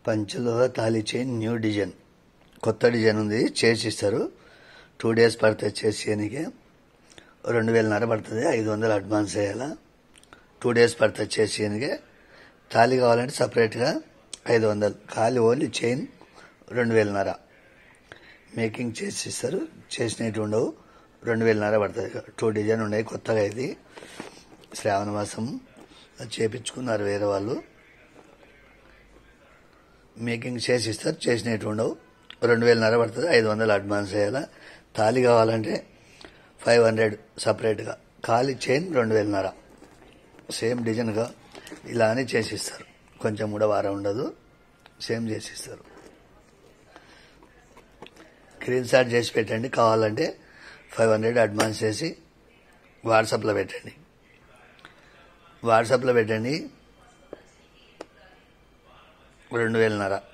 పంచలో thali chain new design, కొత్త design ఉంది, చేసిస్తారు. 2 days పడుతుంది చేసి చేయడానికి. 2,500 పడుతుంది. 500 అడ్వాన్స్ వేయాలా. 2 days పడుతుంది చేసి చేయడానికి. తాళి కావాలంటే సపరేట్గా 500. ఖాళీ ఓన్లీ చైన్ 2,500. మేకింగ్ చేసి ఇస్తారు, చేసినట్టు ఉండవు. 2,500 పడుతుంది. 2 డిజైన్ ఉన్నాయి. కొత్తగా ఇది శ్రావణ మాసం చేపించుకున్నారు వేరే వాళ్ళు. మేకింగ్ చేసి ఇస్తారు, చేసినట్టు ఉండవు. 2,500 పడుతుంది. 500 అడ్వాన్స్ వేయాలా. తాళి కావాలంటే 500 సపరేట్గా. ఖాళీ చైన్ 2,500. సేమ్ డిజైన్గా ఇలానే చేసిస్తారు. కొంచెం కూడా వారం ఉండదు, సేమ్ చేసిస్తారు. స్క్రీన్ షాట్ చేసి పెట్టండి. కావాలంటే 500 అడ్వాన్స్ చేసి వాట్సాప్లో పెట్టండి. 2,500.